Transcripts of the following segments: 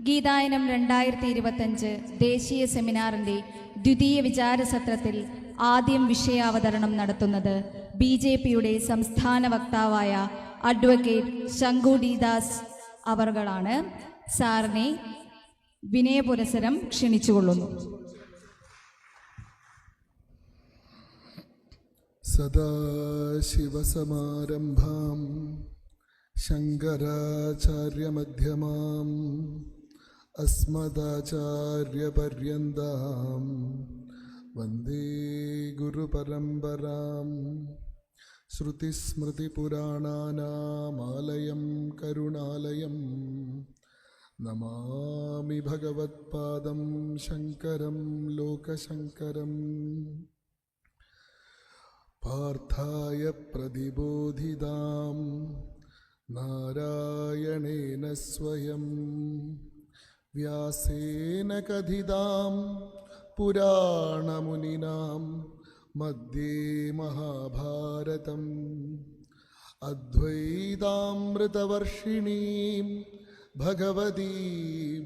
ഗീതായനം 2025 ദേശീയ സെമിനാറിൻ്റെ ദ്വിതീയ വിചാരസത്രത്തിൽ ആദ്യം വിഷയാവതരണം നടത്തുന്നത് BJPയുടെ സംസ്ഥാന വക്താവായ അഡ്വക്കേറ്റ് ശങ്കു ഡി ദാസ് അവർകളാണ്. സാറിനെ വിനയപുരസരം ക്ഷണിച്ചുകൊള്ളുന്നു. സദാശിവസമാരംഭാം ശങ്കരാചാര്യമധ്യമാം അസ്മദാചാര്യപര്യന്താം വന്ദേ ഗുരുപരമ്പരാം. ശ്രുതിസ്മൃതിപുരാണാനാമാലയം കരുണാലയം നമാമി ഭഗവത്പാദം ശങ്കരം ലോകശങ്കരം. പാർത്ഥായ പ്രതിബോധിതാം നാരായണേന സ്വയം വ്യാസേന കഥിതാം പുരാണമുനിനാം മധ്യേ മഹാഭാരതം അദ്വൈതാമൃതവർഷിണീം ഭഗവതീം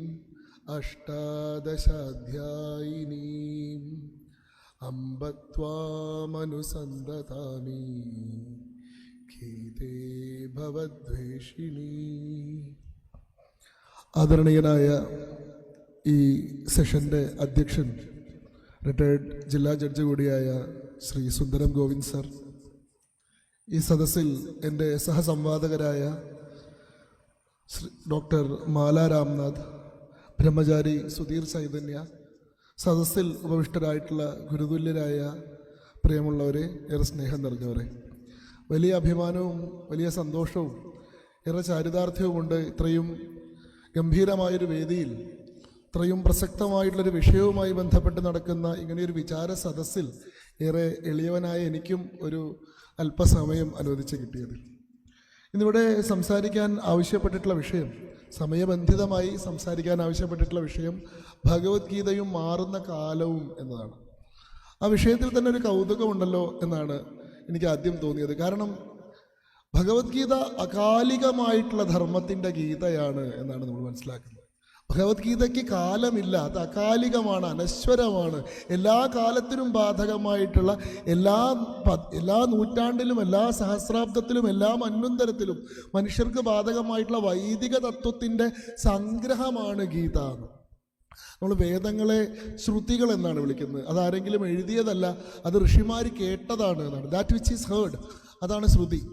അഷ്ടാദശാധ്യായിനീം അംബ ത്വാമനുസന്തതാമി ഗീതേ ഭവദ്വേഷിണീ. ആദരണീയനായ ഈ സെഷൻ്റെ അധ്യക്ഷൻ റിട്ടയർഡ് ജില്ലാ ജഡ്ജി കൂടിയായ ശ്രീ സുന്ദരം ഗോവിന്ദ് സർ, ഈ സദസ്സിൽ എൻ്റെ സഹസംവാദകരായ ഡോക്ടർ മാല രാംനാഥ്, ബ്രഹ്മചാരി സുധീർ ചൈതന്യ, സദസ്സിൽ ഉപവിഷ്ടരായിട്ടുള്ള ഗുരുതുല്യരായ പ്രിയമുള്ളവരെ, ഏറെ സ്നേഹം നിറഞ്ഞവരെ, വലിയ അഭിമാനവും വലിയ സന്തോഷവും ഏറെ ചാരിതാർത്ഥ്യവുമുണ്ട് ഇത്രയും ഗംഭീരമായൊരു വേദിയിൽ ഇത്രയും പ്രസക്തമായിട്ടുള്ളൊരു വിഷയവുമായി ബന്ധപ്പെട്ട് നടക്കുന്ന ഇങ്ങനെയൊരു വിചാര സദസ്സിൽ ഏറെ എളിയവനായ എനിക്കും ഒരു അല്പസമയം അനുവദിച്ച് കിട്ടിയത്. ഇന്നിവിടെ സംസാരിക്കാൻ ആവശ്യപ്പെട്ടിട്ടുള്ള വിഷയം, സമയബന്ധിതമായി സംസാരിക്കാൻ ആവശ്യപ്പെട്ടിട്ടുള്ള വിഷയം ഭഗവത്ഗീതയും മാറുന്ന കാലവും എന്നതാണ്. ആ വിഷയത്തിൽ തന്നെ ഒരു കൗതുകമുണ്ടല്ലോ എന്നാണ് എനിക്ക് ആദ്യം തോന്നിയത്. കാരണം ഭഗവത്ഗീത അകാലികമായിട്ടുള്ള ധർമ്മത്തിൻ്റെ ഗീതയാണ് എന്നാണ് നമ്മൾ മനസ്സിലാക്കുന്നത്. ഭഗവത്ഗീതയ്ക്ക് കാലമില്ല, അത് അകാലികമാണ്, അനശ്വരമാണ്. എല്ലാ കാലത്തിനും ബാധകമായിട്ടുള്ള എല്ലാ നൂറ്റാണ്ടിലും എല്ലാ സഹസ്രാബ്ദത്തിലും എല്ലാ മന്വന്തരത്തിലും മനുഷ്യർക്ക് ബാധകമായിട്ടുള്ള വൈദിക തത്വത്തിൻ്റെ സംഗ്രഹമാണ് ഗീത. നമ്മൾ വേദങ്ങളെ ശ്രുതികൾ എന്നാണ് വിളിക്കുന്നത്. അതാരെങ്കിലും എഴുതിയതല്ല, അത് ഋഷിമാർ കേട്ടതാണ് എന്നാണ്. ദാറ്റ് വിച്ച് ഈസ് ഹേർഡ്, അതാണ് ശ്രുതി.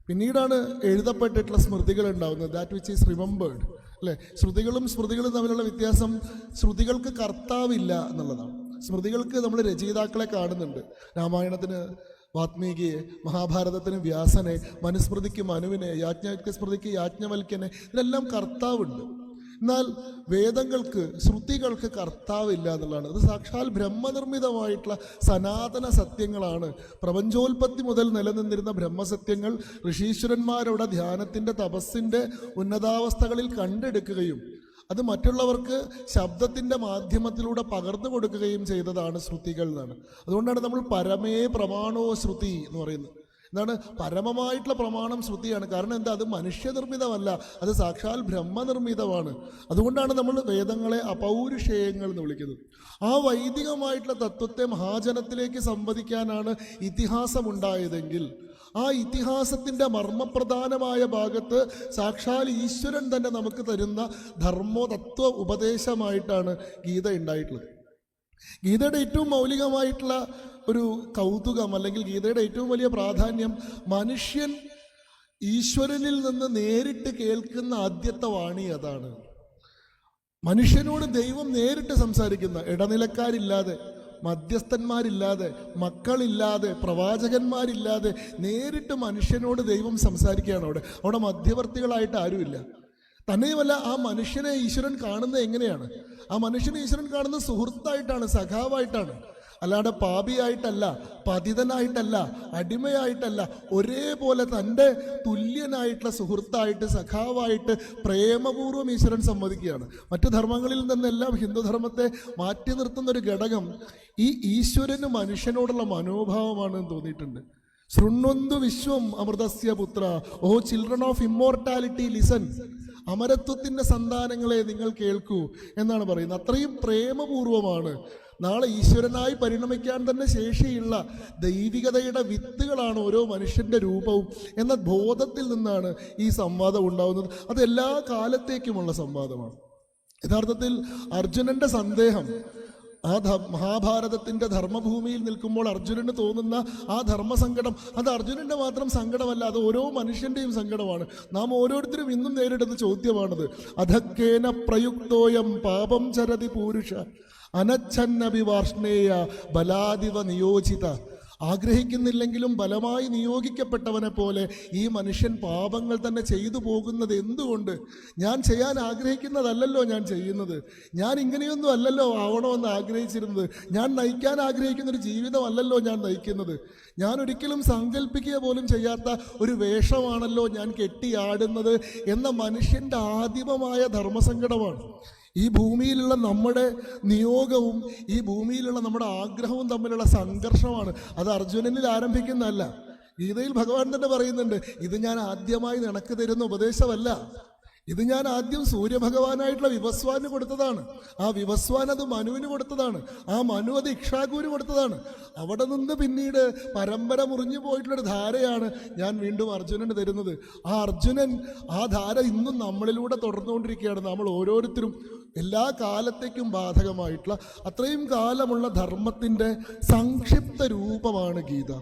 പിന്നീടാണ് എഴുതപ്പെട്ടിട്ടുള്ള സ്മൃതികൾ ഉണ്ടാവുന്നത്, ദാറ്റ് വിച്ച് ഈസ് റിമെമ്പേർഡ്, അല്ലേ? ശ്രുതികളും സ്മൃതികളും തമ്മിലുള്ള വ്യത്യാസം, ശ്രുതികൾക്ക് കർത്താവില്ല എന്നുള്ളതാണ്. സ്മൃതികൾക്ക് നമ്മൾ രചയിതാക്കളെ കാണുന്നുണ്ട്. രാമായണത്തിന് വാത്മീകിയെ, മഹാഭാരതത്തിന് വ്യാസനെ, മനുസ്മൃതിക്ക് മനുവിനെ, യാജ്ഞവൽക്യ സ്മൃതിക്ക് യാജ്ഞവൽക്യനെ, ഇതിലെല്ലാം കർത്താവുണ്ട്. എന്നാൽ വേദങ്ങൾക്ക്, ശ്രുതികൾക്ക് കർത്താവില്ല എന്നുള്ളതാണ്. അത് സാക്ഷാൽ ബ്രഹ്മനിർമ്മിതമായിട്ടുള്ള സനാതന സത്യങ്ങളാണ്. പ്രപഞ്ചോൽപത്തി മുതൽ നിലനിന്നിരുന്ന ബ്രഹ്മസത്യങ്ങൾ ഋഷീശ്വരന്മാരുടെ ധ്യാനത്തിൻ്റെ തപസ്സിൻ്റെ ഉന്നതാവസ്ഥകളിൽ കണ്ടെടുക്കുകയും അത് മറ്റുള്ളവർക്ക് ശബ്ദത്തിൻ്റെ മാധ്യമത്തിലൂടെ പകർന്നു കൊടുക്കുകയും ചെയ്തതാണ് ശ്രുതികൾ എന്നാണ്. അതുകൊണ്ടാണ് നമ്മൾ പരമേ പ്രമാണോ ശ്രുതി എന്ന് പറയുന്നത്. എന്താണ്? പരമമായിട്ടുള്ള പ്രമാണം ശ്രുതിയാണ്. കാരണം എന്താ? അത് മനുഷ്യനിർമ്മിതമല്ല, അത് സാക്ഷാൽ ബ്രഹ്മനിർമ്മിതമാണ്. അതുകൊണ്ടാണ് നമ്മൾ വേദങ്ങളെ അപൗരുഷേയങ്ങൾ എന്ന് വിളിക്കുന്നത്. ആ വൈദികമായിട്ടുള്ള തത്വത്തെ മഹാജനത്തിലേക്ക് സംവദിക്കാനാണ് ഇതിഹാസമുണ്ടായതെങ്കിൽ ആ ഇതിഹാസത്തിൻ്റെ മർമ്മപ്രധാനമായ ഭാഗത്ത് സാക്ഷാൽ ഈശ്വരൻ തന്നെ നമുക്ക് തരുന്ന ധർമ്മതത്വ ഉപദേശമായിട്ടാണ് ഗീത ഉണ്ടായിട്ടുള്ളത്. ഗീതയുടെ ഏറ്റവും മൗലികമായിട്ടുള്ള ഒരു കൗതുകം, അല്ലെങ്കിൽ ഗീതയുടെ ഏറ്റവും വലിയ പ്രാധാന്യം, മനുഷ്യൻ ഈശ്വരനിൽ നിന്ന് നേരിട്ട് കേൾക്കുന്ന ആദ്യത്തെ വാണി അതാണ്. മനുഷ്യനോട് ദൈവം നേരിട്ട് സംസാരിക്കുന്ന, ഇടനിലക്കാരില്ലാതെ, മധ്യസ്ഥന്മാരില്ലാതെ, മക്കളില്ലാതെ, പ്രവാചകന്മാരില്ലാതെ നേരിട്ട് മനുഷ്യനോട് ദൈവം സംസാരിക്കുകയാണ്. അവിടെ മധ്യവർത്തികളായിട്ട് ആരുമില്ല. തന്നെയുമല്ല, ആ മനുഷ്യനെ ഈശ്വരൻ കാണുന്നത് എങ്ങനെയാണ്? ആ മനുഷ്യനെ ഈശ്വരൻ കാണുന്നത് സുഹൃത്തായിട്ടാണ്, സഖാവായിട്ടാണ്. അല്ലാതെ പാപിയായിട്ടല്ല, പതിതനായിട്ടല്ല, അടിമയായിട്ടല്ല, ഒരേപോലെ തൻ്റെ തുല്യനായിട്ടുള്ള സുഹൃത്തായിട്ട്, സഖാവായിട്ട് പ്രേമപൂർവ്വം ഈശ്വരൻ സംവദിക്കുകയാണ്. മറ്റു ധർമ്മങ്ങളിൽ നിന്നെല്ലാം ഹിന്ദുധർമ്മത്തെ മാറ്റി നിർത്തുന്ന ഒരു ഘടകം ഈ ഈശ്വരന് മനുഷ്യനോടുള്ള മനോഭാവമാണെന്ന് തോന്നിയിട്ടുണ്ട്. ശൃണ്വന്തു വിശ്വം അമൃതസ്യ പുത്ര, ഓ ചിൽഡ്രൻ ഓഫ് ഇമ്മോർട്ടാലിറ്റി ലിസൺ. അമരത്വത്തിൻ്റെ സന്താനങ്ങളെ നിങ്ങൾ കേൾക്കൂ എന്നാണ് പറയുന്നത്. അത്രയും പ്രേമപൂർവമാണ്. നാളെ ഈശ്വരനായി പരിണമിക്കാൻ തന്നെ ശേഷിയുള്ള ദൈവികതയുടെ വിത്തുകളാണ് ഓരോ മനുഷ്യൻ്റെ രൂപവും എന്ന ബോധത്തിൽ നിന്നാണ് ഈ സംവാദം ഉണ്ടാകുന്നത്. അത് എല്ലാ കാലത്തേക്കുമുള്ള സംവാദമാണ്. യഥാർത്ഥത്തിൽ അർജുനന്റെ സന്ദേഹം മഹാഭാരതത്തിന്റെ ധർമ്മഭൂമിയിൽ നിൽക്കുമ്പോൾ അർജുനന് തോന്നുന്ന ആ ധർമ്മസങ്കടം, അത് അർജുനന്റെ മാത്രം സങ്കടമല്ല, അത് ഓരോ മനുഷ്യന്റെയും സങ്കടമാണ്. നാം ഓരോരുത്തരും ഇന്നും നേരിടുന്ന ചോദ്യമാണത്. അധക്കേന പ്രയുക്തോയം പാപം ചരതി പൂരുഷ അനച്ഛന്നഭിവാർഷ്ണേയ ബലാദിവ നിയോജിത. ആഗ്രഹിക്കുന്നില്ലെങ്കിലും ബലമായി നിയോഗിക്കപ്പെട്ടവനെ പോലെ ഈ മനുഷ്യൻ പാപങ്ങൾ തന്നെ ചെയ്തു പോകുന്നത് എന്തുകൊണ്ട്? ഞാൻ ചെയ്യാൻ ആഗ്രഹിക്കുന്നതല്ലല്ലോ ഞാൻ ചെയ്യുന്നത്. ഞാൻ ഇങ്ങനെയൊന്നും അല്ലല്ലോ ആവണമെന്ന് ആഗ്രഹിച്ചിരുന്നത്. ഞാൻ നയിക്കാൻ ആഗ്രഹിക്കുന്നൊരു ജീവിതമല്ലല്ലോ ഞാൻ നയിക്കുന്നത്. ഞാൻ ഒരിക്കലും സങ്കല്പിക്കുക പോലും ചെയ്യാത്ത ഒരു വേഷമാണല്ലോ ഞാൻ കെട്ടിയാടുന്നത് എന്ന മനുഷ്യൻ്റെ ആദിമമായ ധർമ്മസങ്കടമാണ്. ഈ ഭൂമിയിലുള്ള നമ്മുടെ നിയോഗവും ഈ ഭൂമിയിലുള്ള നമ്മുടെ ആഗ്രഹവും തമ്മിലുള്ള സംഘർഷമാണ്. അത് അർജുനനിൽ ആരംഭിക്കുന്നതല്ല. ഗീതയിൽ ഭഗവാൻ തന്നെ പറയുന്നുണ്ട്, ഇത് ഞാൻ ആദ്യമായി നിനക്ക് തരുന്ന ഉപദേശമല്ല, ഇത് ഞാൻ ആദ്യം സൂര്യഭഗവാനായിട്ടുള്ള വിവസ്വാന് കൊടുത്തതാണ്. ആ വിവസ്വാൻ അത് മനുവിന് കൊടുത്തതാണ്. ആ മനു അത് ഇക്ഷാകുവിന് കൊടുത്തതാണ്. അവിടെ നിന്ന് പിന്നീട് പരമ്പര മുറിഞ്ഞു പോയിട്ടുള്ളൊരു ധാരയാണ് ഞാൻ വീണ്ടും അർജുനന് തരുന്നത്. ആ അർജുനൻ ആ ധാര ഇന്നും നമ്മളിലൂടെ തുടർന്നുകൊണ്ടിരിക്കുകയാണ്. നമ്മൾ ഓരോരുത്തരും എല്ലാ കാലത്തേക്കും ബാധകമായിട്ടുള്ള അത്രയും കാലമുള്ള ധർമ്മത്തിൻ്റെ സംക്ഷിപ്ത രൂപമാണ് ഗീത.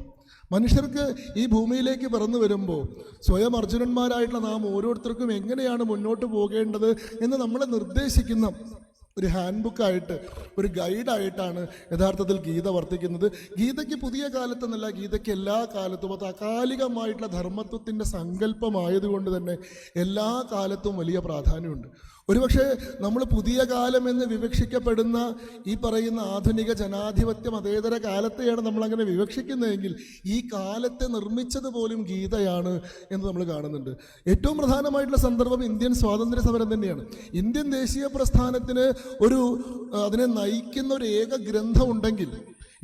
മനുഷ്യർക്ക് ഈ ഭൂമിയിലേക്ക് പിറന്നു വരുമ്പോൾ സ്വയം അർജുനന്മാരായിട്ടുള്ള നാം ഓരോരുത്തർക്കും എങ്ങനെയാണ് മുന്നോട്ട് പോകേണ്ടത് എന്ന് നമ്മളെ നിർദ്ദേശിക്കുന്ന ഒരു ഹാൻഡ് ബുക്കായിട്ട്, ഒരു ഗൈഡായിട്ടാണ് യഥാർത്ഥത്തിൽ ഗീത വർത്തിക്കുന്നത്. ഗീതയ്ക്ക് പുതിയ കാലത്തെന്നല്ല, ഗീതയ്ക്ക് എല്ലാ കാലത്തും അത് അകാലികമായിട്ടുള്ള ധർമ്മത്വത്തിൻ്റെ സങ്കല്പമായതുകൊണ്ട് തന്നെ എല്ലാ കാലത്തും വലിയ പ്രാധാന്യമുണ്ട്. ഒരുപക്ഷെ നമ്മൾ പുതിയ കാലം എന്ന് വിവക്ഷിക്കപ്പെടുന്ന ഈ പറയുന്ന ആധുനിക ജനാധിപത്യ മതേതര കാലത്തെയാണ് നമ്മളങ്ങനെ വിവക്ഷിക്കുന്നതെങ്കിൽ ഈ കാലത്തെ നിർമ്മിച്ചത് പോലും ഗീതയാണ് എന്ന് നമ്മൾ കാണുന്നുണ്ട്. ഏറ്റവും പ്രധാനമായിട്ടുള്ള സന്ദർഭം ഇന്ത്യൻ സ്വാതന്ത്ര്യ സമരം തന്നെയാണ്. ഇന്ത്യൻ ദേശീയ പ്രസ്ഥാനത്തിന് അതിനെ നയിക്കുന്ന ഒരു ഏക ഗ്രന്ഥം ഉണ്ടെങ്കിൽ,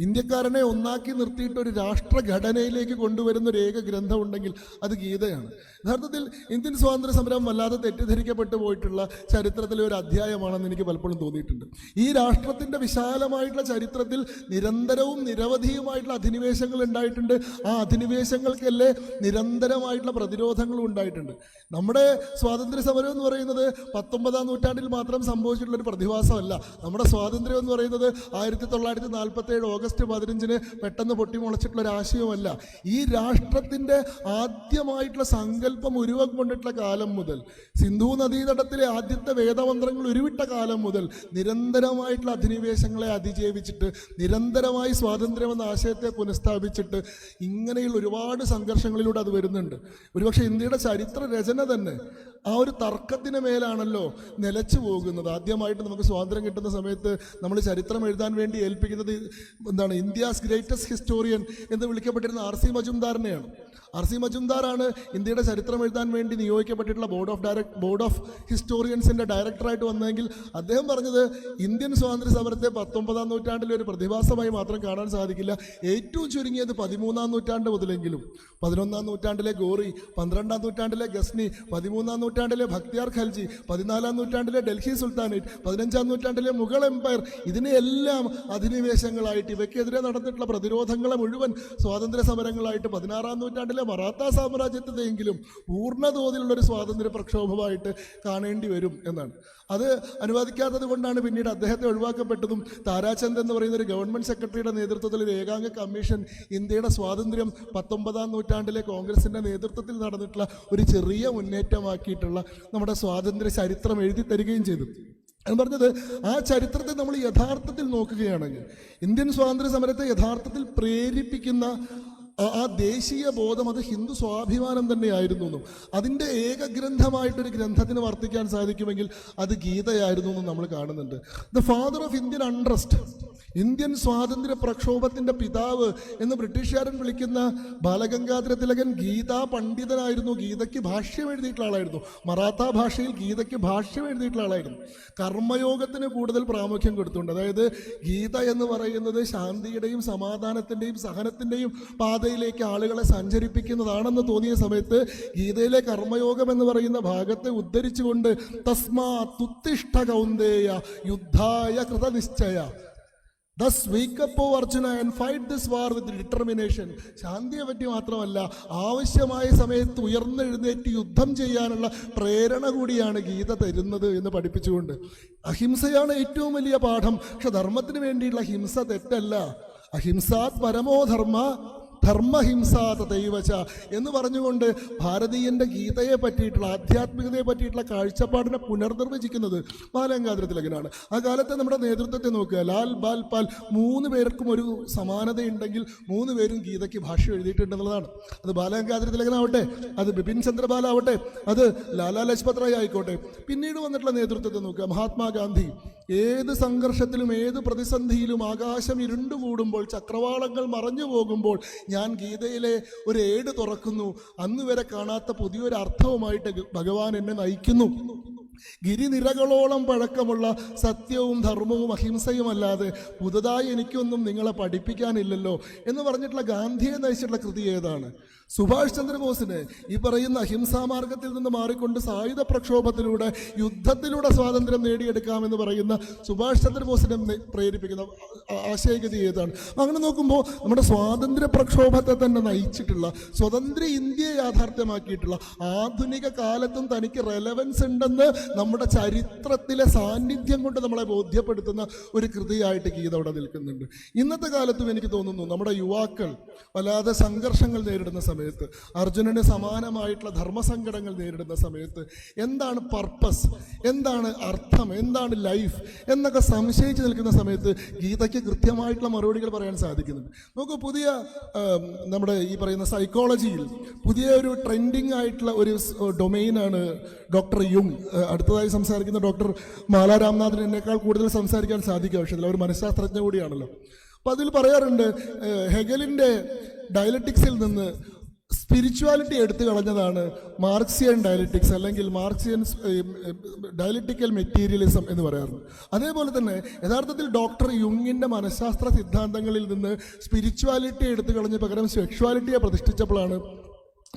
ഇന്ത്യക്കാരനെ ഒന്നാക്കി നിർത്തിയിട്ട് ഒരു രാഷ്ട്രഘടനയിലേക്ക് കൊണ്ടുവരുന്ന ഒരു ഏക ഗ്രന്ഥം ഉണ്ടെങ്കിൽ അത് ഗീതയാണ്. യഥാർത്ഥത്തിൽ ഇന്ത്യൻ സ്വാതന്ത്ര്യ സമരം വല്ലാതെ തെറ്റിദ്ധരിക്കപ്പെട്ടു പോയിട്ടുള്ള ചരിത്രത്തിലെ ഒരു അധ്യായമാണെന്ന് എനിക്ക് പലപ്പോഴും തോന്നിയിട്ടുണ്ട്. ഈ രാഷ്ട്രത്തിൻ്റെ വിശാലമായിട്ടുള്ള ചരിത്രത്തിൽ നിരന്തരവും നിരവധിയുമായിട്ടുള്ള അധിനിവേശങ്ങൾ ഉണ്ടായിട്ടുണ്ട്. ആ അധിനിവേശങ്ങൾക്കല്ലേ നിരന്തരമായിട്ടുള്ള പ്രതിരോധങ്ങളും ഉണ്ടായിട്ടുണ്ട്. നമ്മുടെ സ്വാതന്ത്ര്യ സമരം എന്ന് പറയുന്നത് 19-ാം നൂറ്റാണ്ടിൽ മാത്രം സംഭവിച്ചിട്ടുള്ളൊരു പ്രതിഭാസമല്ല. നമ്മുടെ സ്വാതന്ത്ര്യം എന്ന് പറയുന്നത് 1947 ഓഗസ്റ്റ് 15 പെട്ടെന്ന് പൊട്ടിമുളച്ചിട്ടുള്ള ഒരു ആശയമല്ല. ഈ രാഷ്ട്രത്തിൻ്റെ ആദ്യമായിട്ടുള്ള സങ്കല്പം ഉരുവം കൊണ്ടിട്ടുള്ള കാലം മുതൽ, സിന്ധു നദീതടത്തിലെ ആദ്യത്തെ വേദമന്ത്രങ്ങൾ ഉരുവിട്ട കാലം മുതൽ നിരന്തരമായിട്ടുള്ള അധിനിവേശങ്ങളെ അതിജീവിച്ചിട്ട് നിരന്തരമായി സ്വാതന്ത്ര്യമെന്ന ആശയത്തെ പുനഃസ്ഥാപിച്ചിട്ട് ഇങ്ങനെയുള്ള ഒരുപാട് സംഘർഷങ്ങളിലൂടെ അത് വരുന്നുണ്ട്. ഒരുപക്ഷെ ഇന്ത്യയുടെ ചരിത്ര രചന തന്നെ ആ ഒരു തർക്കത്തിന് മേലാണല്ലോ നിലച്ചു പോകുന്നത്. ആദ്യമായിട്ട് നമുക്ക് സ്വാതന്ത്ര്യം കിട്ടുന്ന സമയത്ത് നമ്മൾ ചരിത്രം എഴുതാൻ വേണ്ടി ഏൽപ്പിക്കുന്നത് ഇന്ത്യാസ് ഗ്രേറ്റസ്റ്റ് ഹിസ്റ്റോറിയൻ എന്ന് വിളിക്കപ്പെട്ടിരുന്ന R.C. മജുംദാറിനെയാണ്. R.C. മജുംദാറാണ് ഇന്ത്യയുടെ ചരിത്രം എഴുതാൻ വേണ്ടി നിയോഗിക്കപ്പെട്ടിട്ടുള്ള ബോർഡ് ഓഫ് ഹിസ്റ്റോറിയൻസിൻ്റെ ഡയറക്ടറായിട്ട് വന്നതെങ്കിൽ അദ്ദേഹം പറഞ്ഞത് ഇന്ത്യൻ സ്വാതന്ത്ര്യ സമരത്തെ 19-ാം നൂറ്റാണ്ടിലെ ഒരു പ്രതിഭാസമായി മാത്രം കാണാൻ സാധിക്കില്ല. ഏറ്റവും ചുരുങ്ങിയത് 13-ാം നൂറ്റാണ്ട് മുതലെങ്കിലും 11-ാം നൂറ്റാണ്ടിലെ ഗോറി, 12-ാം നൂറ്റാണ്ടിലെ ഗസ്നി, 13-ാം നൂറ്റാണ്ടിലെ ഭക്തിയാർ ഖൽജി, 14-ാം നൂറ്റാണ്ടിലെ ഡൽഹി സുൽത്താനേറ്റ്, 15-ാം നൂറ്റാണ്ടിലെ മുഗൾ എംപയർ, ഇതിനെയെല്ലാം അധിനിവേശങ്ങളായിട്ട് ഇവയ്ക്കെതിരെ നടന്നിട്ടുള്ള പ്രതിരോധങ്ങളെ മുഴുവൻ സ്വാതന്ത്ര്യ സമരങ്ങളായിട്ട് 16-ാം നൂറ്റാണ്ടിലെ മറാത്ത സാമ്രാജ്യത്തെയെങ്കിലും പൂർണ്ണതോതിലുള്ളൊരു സ്വാതന്ത്ര്യ പ്രക്ഷോഭമായിട്ട് കാണേണ്ടി വരും എന്നാണ്. അത് അനുവദിക്കാത്തത് കൊണ്ടാണ് പിന്നീട് അദ്ദേഹത്തെ ഒഴിവാക്കപ്പെട്ടതും താരാചന്ദ് എന്ന് പറയുന്ന ഒരു ഗവൺമെൻറ് സെക്രട്ടറിയുടെ നേതൃത്വത്തിൽ ഒരു ഏകാംഗ കമ്മീഷൻ ഇന്ത്യയുടെ സ്വാതന്ത്ര്യം 19-ാം നൂറ്റാണ്ടിലെ കോൺഗ്രസിൻ്റെ നേതൃത്വത്തിൽ നടന്നിട്ടുള്ള ഒരു ചെറിയ മുന്നേറ്റമാക്കിയിട്ടുള്ള നമ്മുടെ സ്വാതന്ത്ര്യ ചരിത്രം എഴുതി തരികയും ചെയ്തു. എന്ന് പറഞ്ഞത് ആ ചരിത്രത്തെ നമ്മൾ യഥാർത്ഥത്തിൽ നോക്കുകയാണെങ്കിൽ ഇന്ത്യൻ സ്വാതന്ത്ര്യ സമരത്തെ യഥാർത്ഥത്തിൽ പ്രേരിപ്പിക്കുന്ന ആ ദേശീയ ബോധം അത് ഹിന്ദു സ്വാഭിമാനം തന്നെയായിരുന്നു എന്നും അതിൻ്റെ ഏകഗ്രന്ഥമായിട്ടൊരു ഗ്രന്ഥത്തിന് വർത്തിക്കാൻ സാധിക്കുമെങ്കിൽ അത് ഗീതയായിരുന്നു എന്നും നമ്മൾ കാണുന്നുണ്ട്. The father of Indian untrust, Indian സ്വാതന്ത്ര്യ പ്രക്ഷോഭത്തിൻ്റെ പിതാവ് എന്ന് ബ്രിട്ടീഷുകാരൻ വിളിക്കുന്ന ബാലഗംഗാധര തിലകൻ ഗീതാ പണ്ഡിതനായിരുന്നു. ഗീതയ്ക്ക് ഭാഷ്യം എഴുതിയിട്ടുള്ള ആളായിരുന്നു. മറാത്ത ഭാഷയിൽ ഗീതയ്ക്ക് ഭാഷ്യം എഴുതിയിട്ടുള്ള ആളായിരുന്നു. കർമ്മയോഗത്തിന് കൂടുതൽ പ്രാമുഖ്യം കൊടുത്തുകൊണ്ട്, അതായത് ഗീത എന്ന് പറയുന്നത് ശാന്തിയുടെയും സമാധാനത്തിൻ്റെയും സഹനത്തിൻ്റെയും പാതയിൽ പാതയിലേക്ക് ആളുകളെ സഞ്ചരിപ്പിക്കുന്നതാണെന്ന് തോന്നിയ സമയത്ത് ഗീതയിലെ കർമ്മയോഗം എന്ന് പറയുന്ന ഭാഗത്തെ ഉദ്ധരിച്ചുകൊണ്ട് തസ്മാ തുത്തിഷ്ഠ Kaunteya യുദ്ധായ കൃതനിശ്ചയ Thus wake up, O Arjuna, and fight this war with determination. ശാന്തിയെ പറ്റി മാത്രമല്ല, ആവശ്യമായ സമയത്ത് ഉയർന്നെഴുന്നേറ്റ് യുദ്ധം ചെയ്യാനുള്ള പ്രേരണ കൂടിയാണ് ഗീത തരുന്നത് എന്ന് പഠിപ്പിച്ചുകൊണ്ട്. അഹിംസയാണ് ഏറ്റവും വലിയ പാഠം. പക്ഷെ ധർമ്മത്തിന് വേണ്ടിയുള്ള ഹിംസ തെറ്റല്ല. അഹിംസാത് പരമോധർമ്മ ധർമ്മഹിംസാത ദൈവച എന്ന് പറഞ്ഞുകൊണ്ട് ഭാരതീയന്റെ ഗീതയെ പറ്റിയിട്ടുള്ള ആധ്യാത്മികതയെ പറ്റിയിട്ടുള്ള കാഴ്ചപ്പാടിനെ പുനർനിർവചിക്കുന്നത് ബാലഗംഗാധര തിലകനാണ്. ആ കാലത്തെ നമ്മുടെ നേതൃത്വത്തെ നോക്കുക. ലാൽ, ബാൽ, പാൽ 3 പേർക്കും ഒരു സമാനതയുണ്ടെങ്കിൽ 3 പേരും ഗീതയ്ക്ക് ഭാഷ്യം എഴുതിയിട്ടുണ്ടെന്നുള്ളതാണ്. അത് ബാലഗംഗാധര തിലകനാവട്ടെ, അത് ബിപിൻ ചന്ദ്രപാൽ ആവട്ടെ, അത് ലാലാ ലജ്പത് റായ് ആയിക്കോട്ടെ. പിന്നീട് വന്നിട്ടുള്ള നേതൃത്വത്തെ നോക്കുക. മഹാത്മാഗാന്ധി ഏത് സംഘർഷത്തിലും ഏത് പ്രതിസന്ധിയിലും ആകാശം ഇരുണ്ടുകൂടുമ്പോൾ ചക്രവാളങ്ങൾ മറഞ്ഞു പോകുമ്പോൾ ഞാൻ ഗീതയിലെ ഒരു ഏട് തുറക്കുന്നു, അന്ന് വരെ കാണാത്ത പുതിയൊരു അർത്ഥവുമായിട്ട് ഭഗവാൻ എന്നെ നയിക്കുന്നു. ഗിരിനിരകളോളം പഴക്കമുള്ള സത്യവും ധർമ്മവും അഹിംസയുമല്ലാതെ പുതുതായി എനിക്കൊന്നും നിങ്ങളെ പഠിപ്പിക്കാനില്ലല്ലോ എന്ന് പറഞ്ഞിട്ടുള്ള ഗാന്ധിയെ നയിച്ചിട്ടുള്ള കൃതി ഏതാണ്? സുഭാഷ് ചന്ദ്രബോസിന് ഈ പറയുന്ന അഹിംസാ മാർഗത്തിൽ നിന്ന് മാറിക്കൊണ്ട് സായുധ പ്രക്ഷോഭത്തിലൂടെ യുദ്ധത്തിലൂടെ സ്വാതന്ത്ര്യം നേടിയെടുക്കാമെന്ന് പറയുന്ന സുഭാഷ് ചന്ദ്രബോസിനെ പ്രേരിപ്പിക്കുന്ന ആശയഗതി ഏതാണ്? അങ്ങനെ നോക്കുമ്പോൾ നമ്മുടെ സ്വാതന്ത്ര്യ പ്രക്ഷോഭത്തെ തന്നെ നയിച്ചിട്ടുള്ള, സ്വതന്ത്ര ഇന്ത്യയെ യാഥാർത്ഥ്യമാക്കിയിട്ടുള്ള, ആധുനിക കാലത്തും തനിക്ക് റെലവൻസ് ഉണ്ടെന്ന് നമ്മുടെ ചരിത്രത്തിലെ സാന്നിധ്യം കൊണ്ട് നമ്മളെ ബോധ്യപ്പെടുത്തുന്ന ഒരു കൃതിയായിട്ട് ഗീത അവിടെ നിൽക്കുന്നുണ്ട്. ഇന്നത്തെ കാലത്തും എനിക്ക് തോന്നുന്നു നമ്മുടെ യുവാക്കൾ വല്ലാതെ സംഘർഷങ്ങൾ നേരിടുന്ന സമയത്ത്, അർജുനന് സമാനമായിട്ടുള്ള ധർമ്മസങ്കടങ്ങൾ നേരിടുന്ന സമയത്ത് എന്താണ് പർപ്പസ്, എന്താണ് അർത്ഥം, എന്താണ് ലൈഫ് എന്നൊക്കെ സംശയിച്ച് നിൽക്കുന്ന സമയത്ത് ഗീതയ്ക്ക് കൃത്യമായിട്ടുള്ള മറുപടികൾ പറയാൻ സാധിക്കുന്നുണ്ട്. നമുക്ക് പുതിയ നമ്മുടെ ഈ പറയുന്ന സൈക്കോളജിയിൽ പുതിയ ഒരു ട്രെൻഡിങ് ആയിട്ടുള്ള ഒരു ഡൊമെയിനാണ് ഡോക്ടർ യുങ്. അടുത്തതായി സംസാരിക്കുന്ന ഡോക്ടർ മാല രാംനാഥിന് എന്നേക്കാൾ കൂടുതൽ സംസാരിക്കാൻ സാധിക്കുക. പക്ഷേ അവർ മനഃശാസ്ത്രജ്ഞ കൂടിയാണല്ലോ. അപ്പം അതിൽ പറയാറുണ്ട്, ഹെഗലിൻ്റെ ഡയലറ്റിക്സിൽ നിന്ന് സ്പിരിച്വാലിറ്റി എടുത്തു കളഞ്ഞതാണ് മാർക്സിയൻ ഡയലറ്റിക്സ് അല്ലെങ്കിൽ മാർക്സിയൻ ഡയലറ്റിക്കൽ മെറ്റീരിയലിസം എന്ന് പറയാറുണ്ട്. അതേപോലെ തന്നെ യഥാർത്ഥത്തിൽ ഡോക്ടർ യുങ്ങിൻ്റെ മനഃശാസ്ത്ര സിദ്ധാന്തങ്ങളിൽ നിന്ന് സ്പിരിച്വാലിറ്റി എടുത്തു കളഞ്ഞ് പകരം സെക്ഷുവാലിറ്റിയെ പ്രതിഷ്ഠിച്ചപ്പോഴാണ്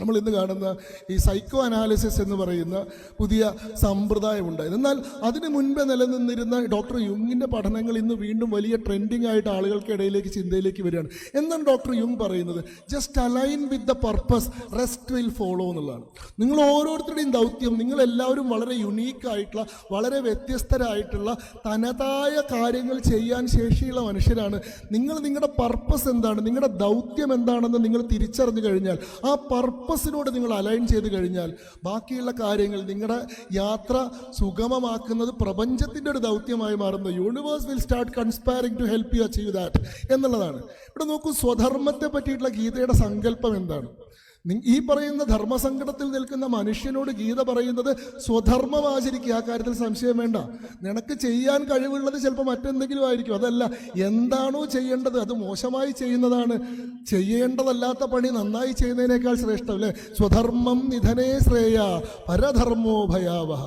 നമ്മൾ ഇന്ന് കാണുന്ന ഈ സൈക്കോ അനാലിസിസ് എന്ന് പറയുന്ന പുതിയ സമ്പ്രദായം ഉണ്ടായത്. എന്നാൽ അതിന് മുൻപേ നിലനിന്നിരുന്ന ഡോക്ടർ യുങ്ങിൻ്റെ പഠനങ്ങൾ ഇന്ന് വീണ്ടും വലിയ ട്രെൻഡിങ് ആയിട്ട് ആളുകൾക്കിടയിലേക്ക് ചിന്തയിലേക്ക് വരികയാണ്. എന്താണ് ഡോക്ടർ യുങ് പറയുന്നത്? Just align with the purpose, rest will follow എന്നുള്ളതാണ്. നിങ്ങൾ ഓരോരുത്തരുടെയും ദൗത്യം, നിങ്ങളെല്ലാവരും വളരെ യുണീക്കായിട്ടുള്ള, വളരെ വ്യത്യസ്തരായിട്ടുള്ള, തനതായ കാര്യങ്ങൾ ചെയ്യാൻ ശേഷിയുള്ള മനുഷ്യരാണ്. നിങ്ങളുടെ പർപ്പസ് എന്താണ്, നിങ്ങളുടെ ദൗത്യം എന്താണെന്ന് നിങ്ങൾ തിരിച്ചറിഞ്ഞു കഴിഞ്ഞാൽ, ആ പർപ്പസിനോട് നിങ്ങൾ അലൈൻ ചെയ്ത് കഴിഞ്ഞാൽ ബാക്കിയുള്ള കാര്യങ്ങൾ, നിങ്ങളുടെ യാത്ര സുഗമമാക്കുന്നത് പ്രപഞ്ചത്തിൻ്റെ ഒരു ദൗത്യമായി മാറുന്നു. Universe will start conspiring to help you achieve that എന്നുള്ളതാണ്. ഇവിടെ നോക്കൂ, സ്വധർമ്മത്തെ പറ്റിയിട്ടുള്ള ഗീതയുടെ സങ്കല്പം എന്താണ്? ഈ പറയുന്ന ധർമ്മസങ്കടത്തിൽ നിൽക്കുന്ന മനുഷ്യനോട് ഗീത പറയുന്നത് സ്വധർമ്മം ആചരിക്കുക. ആ കാര്യത്തിൽ സംശയം വേണ്ട. നിനക്ക് ചെയ്യാൻ കഴിവുള്ളത് ചിലപ്പോൾ മറ്റെന്തെങ്കിലും ആയിരിക്കും. അതല്ല, എന്താണോ ചെയ്യേണ്ടത് അത് മോശമായി ചെയ്യുന്നതാണ്. ചെയ്യേണ്ടതല്ലാത്ത പണി നന്നായി ചെയ്യുന്നതിനേക്കാൾ ശ്രേഷ്ഠം അല്ലേ? സ്വധർമ്മം നിധനേ ശ്രേയ പരധർമ്മോ ഭയാവഹ.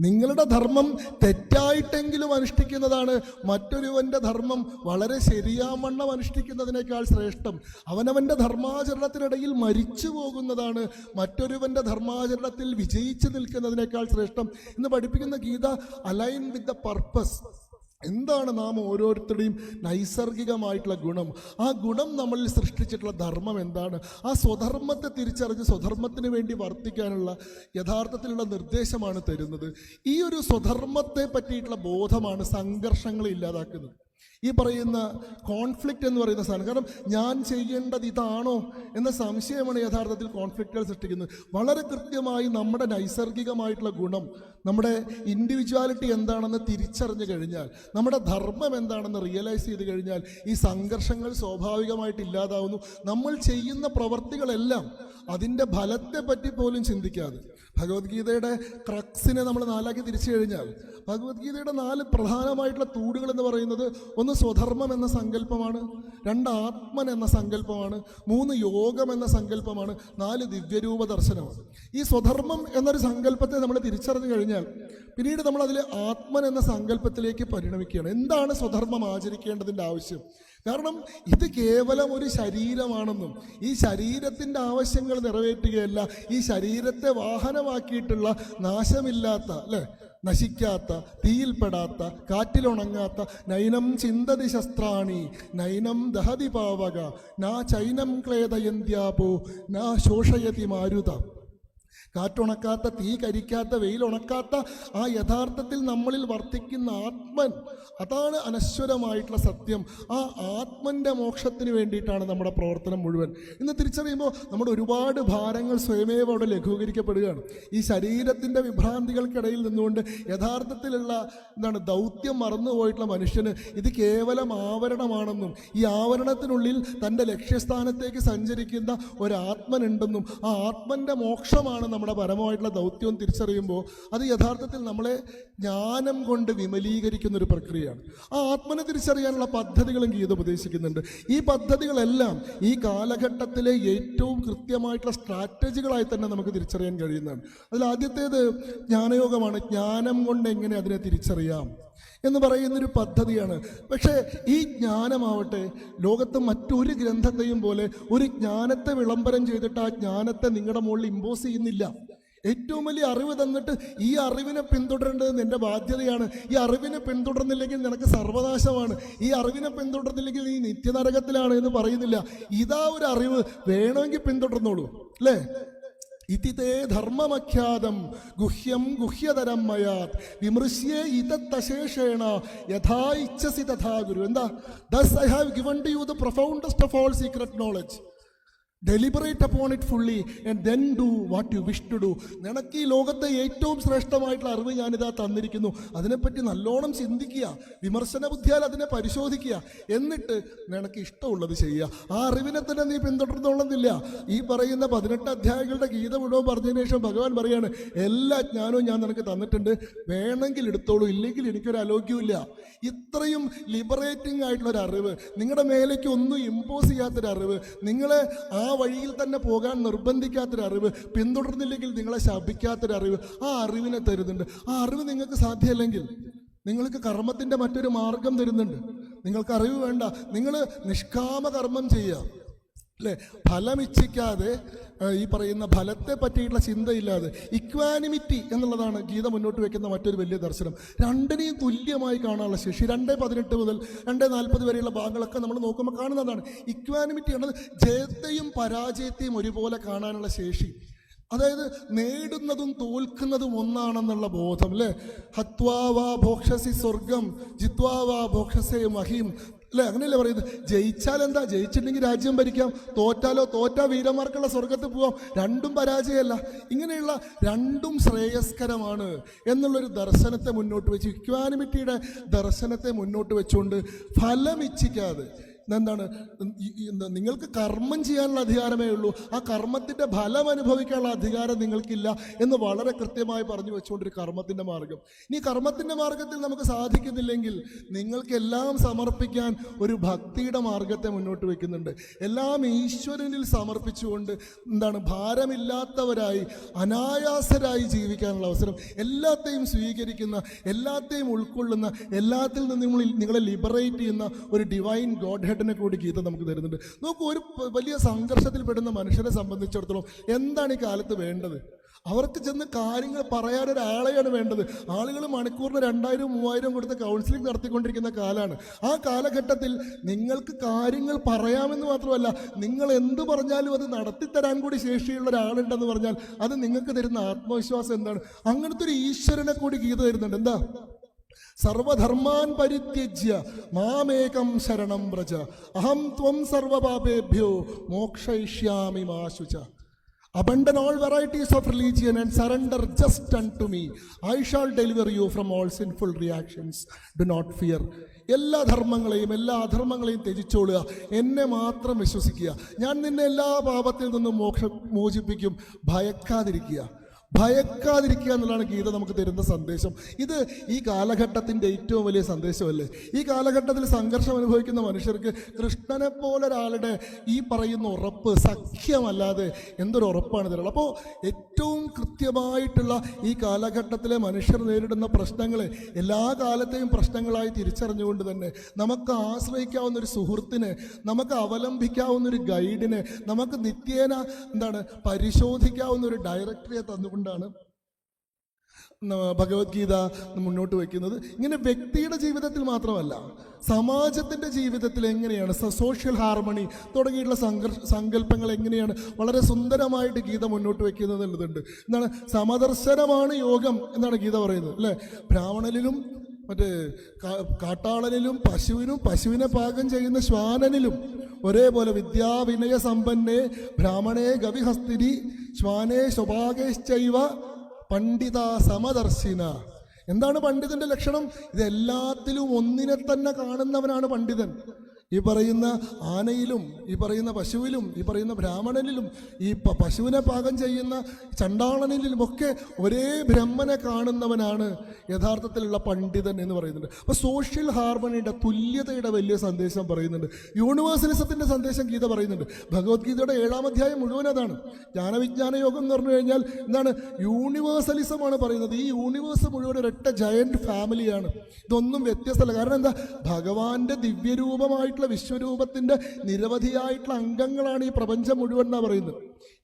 നിങ്ങളുടെ ധർമ്മം തെറ്റായിട്ടെങ്കിലും അനുഷ്ഠിക്കുന്നതാണ് മറ്റൊരുവൻ്റെ ധർമ്മം വളരെ ശരിയാവണ്ണം അനുഷ്ഠിക്കുന്നതിനേക്കാൾ ശ്രേഷ്ഠം. അവനവൻ്റെ ധർമാചരണത്തിനിടയിൽ മരിച്ചു പോകുന്നതാണ് മറ്റൊരുവൻ്റെ ധർമാചരണത്തിൽ വിജയിച്ചു നിൽക്കുന്നതിനേക്കാൾ ശ്രേഷ്ഠം എന്ന് പഠിപ്പിക്കുന്ന Gita align with the purpose. എന്താണ് നാം ഓരോരുത്തരുടെയും നൈസർഗികമായിട്ടുള്ള ഗുണം? ആ ഗുണം നമ്മളിൽ സൃഷ്ടിച്ചിട്ടുള്ള ധർമ്മം എന്താണ്? ആ സ്വധർമ്മത്തെ തിരിച്ചറിഞ്ഞ് സ്വധർമ്മത്തിന് വേണ്ടി വർത്തിക്കാനുള്ള യഥാർത്ഥത്തിലുള്ള നിർദ്ദേശമാണ് തരുന്നത്. ഈ ഒരു സ്വധർമ്മത്തെ പറ്റിയിട്ടുള്ള ബോധമാണ് സംഘർഷങ്ങളെ ഇല്ലാതാക്കുന്നത്. ഈ പറയുന്ന കോൺഫ്ലിക്റ്റ് എന്ന് പറയുന്ന സാധനം, കാരണം ഞാൻ ചെയ്യേണ്ടത് ഇതാണോ എന്ന സംശയമാണ് യഥാർത്ഥത്തിൽ കോൺഫ്ലിക്റ്റുകൾ സൃഷ്ടിക്കുന്നത്. വളരെ കൃത്യമായി നമ്മുടെ നൈസർഗികമായിട്ടുള്ള ഗുണം, നമ്മുടെ ഇൻഡിവിജ്വാലിറ്റി എന്താണെന്ന് തിരിച്ചറിഞ്ഞു കഴിഞ്ഞാൽ, നമ്മുടെ ധർമ്മം എന്താണെന്ന് റിയലൈസ് ചെയ്ത് കഴിഞ്ഞാൽ ഈ സംഘർഷങ്ങൾ സ്വാഭാവികമായിട്ട് ഇല്ലാതാവുന്നു. നമ്മൾ ചെയ്യുന്ന പ്രവർത്തികളെല്ലാം അതിൻ്റെ ഫലത്തെ പറ്റി പോലും ചിന്തിക്കാതെ, ഭഗവത്ഗീതയുടെ ക്രക്സിനെ നമ്മൾ 4ആക്കി തിരിച്ചു കഴിഞ്ഞാൽ, ഭഗവത്ഗീതയുടെ 4 പ്രധാനമായിട്ടുള്ള തൂടുകൾ എന്ന് പറയുന്നത്, 1 സ്വധർമ്മം എന്ന സങ്കല്പമാണ്, 2 ആത്മൻ എന്ന സങ്കല്പമാണ്, 3 യോഗം എന്ന സങ്കല്പമാണ്, 4 ദിവ്യരൂപ ദർശനമാണ്. ഈ സ്വധർമ്മം എന്നൊരു സങ്കല്പത്തെ നമ്മൾ തിരിച്ചറിഞ്ഞു കഴിഞ്ഞാൽ പിന്നീട് നമ്മൾ അതിൽ ആത്മൻ എന്ന സങ്കല്പത്തിലേക്ക് പരിണമിക്കുകയാണ്. എന്താണ് സ്വധർമ്മം ആചരിക്കേണ്ടതിൻ്റെ ആവശ്യം? കാരണം ഇത് കേവലം ഒരു ശരീരമാണെന്നും ഈ ശരീരത്തിൻ്റെ ആവശ്യങ്ങൾ നിറവേറ്റുകയല്ല, ഈ ശരീരത്തെ വാഹനമാക്കിയിട്ടുള്ള നാശമില്ലാത്ത, അല്ലേ, നശിക്കാത്ത, തീയിൽപ്പെടാത്ത, കാറ്റിലുണങ്ങാത്ത, നൈനം ചിന്തതി ശസ്ത്രാണി നൈനം ദഹതി പാവക നാ ചൈനം ക്ലേദയന്ത്യാപോ നാ ശോഷയതി മാരുത. കാറ്റുണക്കാത്ത, തീ കരിക്കാത്ത, വെയിലുണക്കാത്ത ആ യഥാർത്ഥത്തിൽ നമ്മളിൽ വർത്തിക്കുന്ന ആത്മൻ, അതാണ് അനശ്വരമായിട്ടുള്ള സത്യം. ആ ആത്മൻ്റെ മോക്ഷത്തിന് വേണ്ടിയിട്ടാണ് നമ്മുടെ പ്രവർത്തനം മുഴുവൻ. ഇന്ന് തിരിച്ചറിയുമ്പോൾ നമ്മുടെ ഒരുപാട് ഭാരങ്ങൾ സ്വയമേവ അവിടെ ലഘൂകരിക്കപ്പെടുകയാണ്. ഈ ശരീരത്തിൻ്റെ വിഭ്രാന്തികൾക്കിടയിൽ നിന്നുകൊണ്ട് യഥാർത്ഥത്തിലുള്ള ദൗത്യം മറന്നുപോയിട്ടുള്ള മനുഷ്യന് ഇത് കേവലം ആവരണമാണെന്നും ഈ ആവരണത്തിനുള്ളിൽ തൻ്റെ ലക്ഷ്യസ്ഥാനത്തേക്ക് സഞ്ചരിക്കുന്ന ഒരാത്മനുണ്ടെന്നും ആ ആത്മൻ്റെ മോക്ഷമാണ് നമ്മുടെ പരമമായിട്ടുള്ള ദൗത്യം തിരിച്ചറിയുമ്പോൾ അത് യഥാർത്ഥത്തിൽ നമ്മളെ ജ്ഞാനം കൊണ്ട് വിമലീകരിക്കുന്ന ഒരു പ്രക്രിയയാണ്. ആ ആത്മനെ തിരിച്ചറിയാനുള്ള പദ്ധതികളും ഗീത ഉപദേശിക്കുന്നുണ്ട്. ഈ പദ്ധതികളെല്ലാം ഈ കാലഘട്ടത്തിലെ ഏറ്റവും കൃത്യമായിട്ടുള്ള സ്ട്രാറ്റജികളായി തന്നെ നമുക്ക് തിരിച്ചറിയാൻ കഴിയുന്നതാണ്. അതിൽ ആദ്യത്തേത് ജ്ഞാനയോഗമാണ്. ജ്ഞാനം കൊണ്ട് എങ്ങനെ അതിനെ തിരിച്ചറിയാം എന്ന് പറയുന്നൊരു പദ്ധതിയാണ്. പക്ഷേ ഈ ജ്ഞാനമാവട്ടെ ലോകത്ത് മറ്റൊരു ഗ്രന്ഥത്തെയും പോലെ ഒരു ജ്ഞാനത്തെ വിളംബരം ചെയ്തിട്ട് ആ ജ്ഞാനത്തെ നിങ്ങളുടെ മുകളിൽ ഇമ്പോസ് ചെയ്യുന്നില്ല. ഏറ്റവും വലിയ അറിവ് തന്നിട്ട് ഈ അറിവിനെ പിന്തുടരേണ്ടത് നിന്റെ ബാധ്യതയാണ്. ഈ അറിവിനെ പിന്തുടർന്നില്ലെങ്കിൽ നിനക്ക് സർവനാശമാണ്. ഈ അറിവിനെ പിന്തുടർന്നില്ലെങ്കിൽ നീ നിത്യനരകത്തിലാണ് എന്ന് പറയുന്നില്ല. ഇതാ ഒരു അറിവ്, വേണമെങ്കിൽ പിന്തുടർന്നോളൂ, അല്ലേ? ഇതിതേ ധർമ്മമഖ്യാതം ഗുഹ്യം ഗുഹ്യതരം മയാത് വിമൃശ്യേ ഇതത്തശേഷേണ യഥാ ഇച്ഛസി തഥാ ഗുരു. എന്താ? Thus I have given to you the profoundest of all secret knowledge. Deliberate upon it fully and then do what you wish to do. നിനക്ക് ഈ ലോകത്തെ ഏറ്റവും ശ്രേഷ്ഠമായിട്ടുള്ള അറിവ് ഞാനിതാ തന്നിരിക്കുന്നു. അതിനെപ്പറ്റി നല്ലോണം ചിന്തിക്കുക, വിമർശന ബുദ്ധിയാൽ അതിനെ പരിശോധിക്കുക, എന്നിട്ട് നിനക്ക് ഇഷ്ടമുള്ളത് ചെയ്യുക. ആ അറിവിനെ തന്നെ നീ പിന്തുടർന്നോളുന്നില്ല. ഈ പറയുന്ന 18 അധ്യായങ്ങളുടെ ഗീത മുഴുവൻ പറഞ്ഞതിന് ശേഷം ഭഗവാൻ പറയാണ്, എല്ലാ ജ്ഞാനവും ഞാൻ നിനക്ക് തന്നിട്ടുണ്ട്, വേണമെങ്കിൽ എടുത്തോളൂ, ഇല്ലെങ്കിൽ എനിക്കൊരു അലോക്യമില്ല. ഇത്രയും ലിബറേറ്റിംഗ് ആയിട്ടുള്ളൊരു അറിവ്, നിങ്ങളുടെ മേലേക്ക് ഒന്നും ഇമ്പോസ് ചെയ്യാത്തൊരു അറിവ്, നിങ്ങളെ ആ വഴിയിൽ തന്നെ പോകാൻ നിർബന്ധിക്കാത്തൊരു അറിവ്, പിന്തുടർന്നില്ലെങ്കിൽ നിങ്ങളെ ശപിക്കാത്തൊരറിവ്, ആ അറിവിനെ തരുന്നുണ്ട്. ആ അറിവ് നിങ്ങൾക്ക് സാധ്യമല്ലെങ്കിൽ നിങ്ങൾക്ക് കർമ്മത്തിൻ്റെ മറ്റൊരു മാർഗം തരുന്നുണ്ട്. നിങ്ങൾക്ക് അറിവ് വേണ്ട, നിങ്ങൾ നിഷ്കാമ കർമ്മം ചെയ്യുക, അല്ലേ? ഫലം ഇച്ഛിക്കാതെ, ഈ പറയുന്ന ഫലത്തെ പറ്റിയിട്ടുള്ള ചിന്തയില്ലാതെ, ഇക്വാനിമിറ്റി എന്നുള്ളതാണ് ഗീത മുന്നോട്ട് വെക്കുന്ന മറ്റൊരു വലിയ ദർശനം. രണ്ടിനെയും തുല്യമായി കാണാനുള്ള ശേഷി. 2:18 മുതൽ 2:40 വരെയുള്ള ഭാഗങ്ങളൊക്കെ നമ്മൾ നോക്കുമ്പോൾ കാണുന്നതാണ്. ഇക്വാനിമിറ്റി എന്നത് ജയത്തെയും പരാജയത്തെയും ഒരുപോലെ കാണാനുള്ള ശേഷി. അതായത് നേടുന്നതും തോൽക്കുന്നതും ഒന്നാണെന്നുള്ള ബോധം, അല്ലേ? ഹത്വാവാ ഭോക്ഷസി സ്വർഗം ജിത്വാവാ ഭോക്ഷസേ മഹിം, അല്ലേ? അങ്ങനെയല്ലേ പറയുന്നത്? ജയിച്ചാൽ എന്താ? ജയിച്ചിട്ടുണ്ടെങ്കിൽ രാജ്യം ഭരിക്കാം, തോറ്റാ വീരന്മാർക്കുള്ള സ്വർഗത്തിൽ പോവാം. രണ്ടും പരാജയമല്ല. ഇങ്ങനെയുള്ള രണ്ടും ശ്രേയസ്കരമാണ് എന്നുള്ളൊരു ദർശനത്തെ മുന്നോട്ട് വെച്ച്, ഇക്വാനിമിറ്റിയുടെ ദർശനത്തെ മുന്നോട്ട് വെച്ചുകൊണ്ട് ഫലം ഇച്ഛിക്കാതെ, എന്താണ്, നിങ്ങൾക്ക് കർമ്മം ചെയ്യാനുള്ള അധികാരമേ ഉള്ളൂ, ആ കർമ്മത്തിൻ്റെ ഫലം അനുഭവിക്കാനുള്ള അധികാരം നിങ്ങൾക്കില്ല എന്ന് വളരെ കൃത്യമായി പറഞ്ഞു വെച്ചുകൊണ്ടൊരു കർമ്മത്തിൻ്റെ മാർഗം. ഇനി കർമ്മത്തിൻ്റെ മാർഗത്തിൽ നമുക്ക് സാധിക്കുന്നില്ലെങ്കിൽ നിങ്ങൾക്കെല്ലാം സമർപ്പിക്കാൻ ഒരു ഭക്തിയുടെ മാർഗത്തെ മുന്നോട്ട് വെക്കുന്നുണ്ട്. എല്ലാം ഈശ്വരനിൽ സമർപ്പിച്ചുകൊണ്ട് ഭാരമില്ലാത്തവരായി അനായാസരായി ജീവിക്കാനുള്ള അവസരം, എല്ലാത്തെയും സ്വീകരിക്കുന്ന, എല്ലാത്തെയും ഉൾക്കൊള്ളുന്ന, എല്ലാത്തിൽ നിന്നും നിങ്ങളെ ലിബറേറ്റ് ചെയ്യുന്ന ഒരു ഡിവൈൻ ഗോഡ് ഹെഡിനെ കൂടി ഗീത നമുക്ക് തരുന്നുണ്ട്. നോക്കൂ, ഒരു വലിയ സംഘർഷത്തിൽപ്പെടുന്ന മനുഷ്യരെ സംബന്ധിച്ചിടത്തോളം എന്താണ് ഈ കാലത്ത് വേണ്ടത്? അവർക്ക് ചെന്ന് കാര്യങ്ങൾ പറയാനൊരാളെയാണ് വേണ്ടത്. ആളുകൾ മണിക്കൂറിന് 2000-3000 കൊടുത്ത് കൗൺസിലിംഗ് നടത്തിക്കൊണ്ടിരിക്കുന്ന കാലമാണ്. ആ കാലഘട്ടത്തിൽ നിങ്ങൾക്ക് കാര്യങ്ങൾ പറയാമെന്ന് മാത്രമല്ല, നിങ്ങൾ എന്ത് പറഞ്ഞാലും അത് നടത്തിത്തരാൻ കൂടി ശേഷിയുള്ള ഒരാളുണ്ടെന്ന് പറഞ്ഞാൽ അത് നിങ്ങൾക്ക് തരുന്ന ആത്മവിശ്വാസം എന്താണ്? അങ്ങനത്തെ ഒരു ഈശ്വരനെ കൂടി ഗീത തരുന്നുണ്ട്. എന്താ? സർവധർമാൻ പരിത്യജ്യ മാമേകം ശരണം വ്രജ അഹം ത്വം സർവപാപേഭ്യോ മോക്ഷയിഷ്യാമി മാ ശുച. Abandon all varieties of religion and surrender just unto me. I shall deliver you from all sinful reactions. Do not fear. എല്ലാ ധർമ്മങ്ങളെയും എല്ലാ അധർമ്മങ്ങളെയും ത്യജിച്ചോളുക, എന്നെ മാത്രം വിശ്വസിക്കുക, ഞാൻ നിന്നെ എല്ലാ പാപത്തിൽ നിന്നും മോചിപ്പിക്കും. ഭയക്കാതിരിക്കുക എന്നുള്ളതാണ് ഗീത നമുക്ക് തരുന്ന സന്ദേശം. ഇത് ഈ കാലഘട്ടത്തിൻ്റെ ഏറ്റവും വലിയ സന്ദേശമല്ലേ? ഈ കാലഘട്ടത്തിൽ സംഘർഷം അനുഭവിക്കുന്ന മനുഷ്യർക്ക് കൃഷ്ണനെ പോലെ ഒരാളുടെ ഈ പറയുന്ന ഉറപ്പ്, സഖ്യമല്ലാതെ എന്തൊരു ഉറപ്പാണ് തരുള്ളത്? അപ്പോൾ ഏറ്റവും കൃത്യമായിട്ടുള്ള ഈ കാലഘട്ടത്തിലെ മനുഷ്യർ നേരിടുന്ന പ്രശ്നങ്ങളെ എല്ലാ കാലത്തെയും പ്രശ്നങ്ങളായി തിരിച്ചറിഞ്ഞുകൊണ്ട് തന്നെ നമുക്ക് ആശ്രയിക്കാവുന്ന ഒരു സുഹൃത്തിനെ, നമുക്ക് അവലംബിക്കാവുന്ന ഒരു ഗൈഡിനെ, നമുക്ക് നിത്യേന പരിശോധിക്കാവുന്ന ഒരു ഡയറക്ടറെ തന്നുകൊണ്ടാണ് ഭഗവത്ഗീത മുന്നോട്ട് വയ്ക്കുന്നത്. ഇങ്ങനെ വ്യക്തിയുടെ ജീവിതത്തിൽ മാത്രമല്ല, സമാജത്തിൻ്റെ ജീവിതത്തിൽ എങ്ങനെയാണ് സോഷ്യൽ ഹാർമണി തുടങ്ങിയിട്ടുള്ള സങ്കല്പങ്ങൾ എങ്ങനെയാണ് വളരെ സുന്ദരമായിട്ട് ഗീത മുന്നോട്ട് വയ്ക്കുന്നത് എന്നുള്ളതുണ്ട്. എന്താണ് സമദർശനമാണ് യോഗം എന്നാണ് ഗീത പറയുന്നത്, അല്ലേ? ബ്രാഹ്മണനിലും കാട്ടാളനിലും പശുവിനെ പാകം ചെയ്യുന്ന ശ്വാനനിലും ഒരേപോലെ വിദ്യാവിനയ സമ്പന്നേ ബ്രാഹ്മണേ ഗവിഹസ്തിനി ശ്വാനേ സ്വഭാഗേശ്ചൈവ പണ്ഡിത സമദർശിന. എന്താണ് പണ്ഡിതന്റെ ലക്ഷണം? ഇതെല്ലാത്തിലും ഒന്നിനെ തന്നെ കാണുന്നവനാണ് പണ്ഡിതൻ. ഈ പറയുന്ന ആനയിലും, ഈ പറയുന്ന പശുവിലും, ഈ പറയുന്ന ബ്രാഹ്മണനിലും, ഈ പശുവിനെ പാകം ചെയ്യുന്ന ചണ്ടാളനിലും ഒക്കെ ഒരേ ബ്രഹ്മനെ കാണുന്നവനാണ് യഥാർത്ഥത്തിലുള്ള പണ്ഡിതൻ എന്ന് പറയുന്നുണ്ട്. അപ്പോൾ സോഷ്യൽ ഹാർമണിയുടെ, തുല്യതയുടെ വലിയ സന്ദേശം പറയുന്നുണ്ട്. യൂണിവേഴ്സലിസത്തിൻ്റെ സന്ദേശം ഗീത പറയുന്നുണ്ട്. ഭഗവത്ഗീതയുടെ 7-ാം അധ്യായം മുഴുവൻ അതാണ്. ജ്ഞാനവിജ്ഞാന യോഗം എന്ന് പറഞ്ഞു കഴിഞ്ഞാൽ എന്താണ്? യൂണിവേഴ്സലിസമാണ് പറയുന്നത്. ഈ യൂണിവേഴ്സ് മുഴുവൻ ഒരൊറ്റ ജയന്റ് ഫാമിലിയാണ്. ഇതൊന്നും വ്യത്യസ്തമല്ല. കാരണം എന്താ? ഭഗവാന്റെ ദിവ്യരൂപമായിട്ടുള്ള വിശ്വരൂപത്തിന്റെ നിരവധിയായിട്ടുള്ള അംഗങ്ങളാണ് ഈ പ്രപഞ്ചം മുഴുവൻ എന്നാ പറയുന്നത്.